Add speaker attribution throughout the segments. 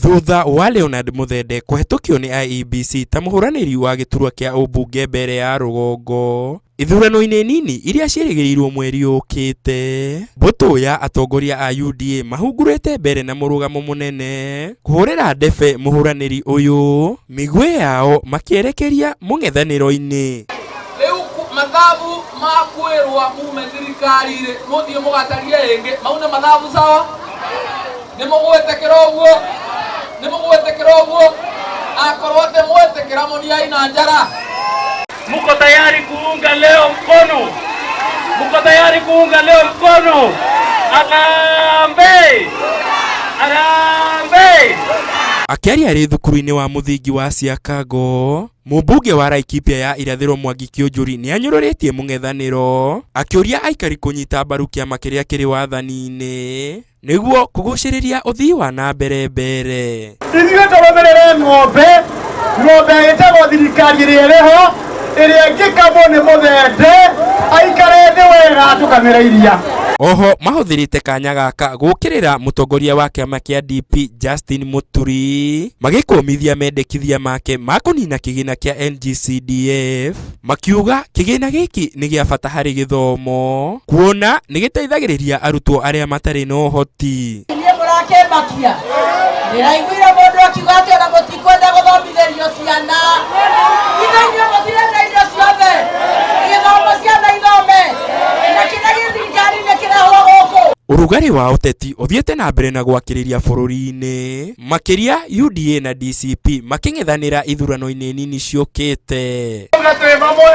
Speaker 1: Thutha wa Leonard Muthende kũhetũkio nĩ IEBC ta mũhũranĩri wa gĩturwa kĩa ũmbunge mbere ya rũgongo ithurano-inĩ nini iria ciĩrĩgĩrĩirwo mweri ũkĩte, mbũtũ ya atongoria a UDA mahungurĩte mbere na mũrũgamo mũnene kũhũrĩra ndebe mũhũranĩri ũyũ, mĩguĩ yao makĩerekeria mũng'ethanĩro-inĩ.
Speaker 2: Mathabu makwirwa mume thirikari-ri muthie mugatarie ingi mauna mathabu sawa ni mugwetekera uguo akorwo te mwetekera munia ina njara.
Speaker 3: Muko tayari kuunga leo mkono? Muko tayari kuunga leo mkono? Arambe! Arambe!
Speaker 1: Akiaria arĩ thukuru-inĩ wa mũthingi wa Siakago, mũmbunge wa Laikipia ya irathĩro Mwangi Kĩũnjũri nĩ anyũrũrĩtie mũng'ethanĩro akĩũria aikari kũnyita mbaru kĩama kĩrĩa kĩrĩ wathani-inĩ nĩguo kũgucĩrĩria ũthii wa na mbere.
Speaker 4: Ithuĩ tũrũmĩrĩre ng'ombe ĩtagwo thirikari ĩrĩa ĩrĩho ĩrĩa ĩngĩkamwo nĩ Muthende aikare thĩ wega atũkamĩre iria.
Speaker 1: Oho mahũthĩrĩte kanya gaka gũkĩrĩra mũtongoria wa kĩama kĩa DP Justin Muturi magĩkũmithia mendekithia make ma kũnina kĩgĩna kĩa NGCDF, makiuga kĩgĩna gĩkĩ nĩ gĩa bata harĩ gĩthomo kuona nĩ gĩteithagĩrĩria arutwo arĩa matarĩ na ũhoti.
Speaker 5: Mũrakĩmakia ndĩraiguire mũndũ akiuga atĩ ona mũtikwenda gũthomithĩrio ciana, ithuĩ mũtirenda indo ciothe, gĩthomo ciana ithome na kĩrĩa gĩthirikari nĩ kĩrehwo gũkũ.
Speaker 1: Ũrugarĩ wa ũteti ũthiĩte na mbere na gwakĩrĩria bũrũri-inĩ, makĩria UDA na DCP makĩng'ethanĩra ithurano-inĩ nini ciũkĩte.
Speaker 4: Twĩ mamwe,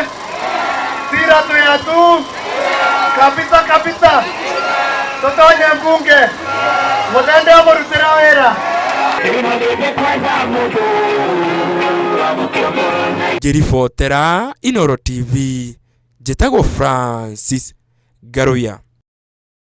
Speaker 4: sira twĩ atu, kabisa tutonye mbunge Muthende amũrutĩra wĩra.
Speaker 1: Ngĩribotera Inooro TV, njĩtagwo Francis Garuya.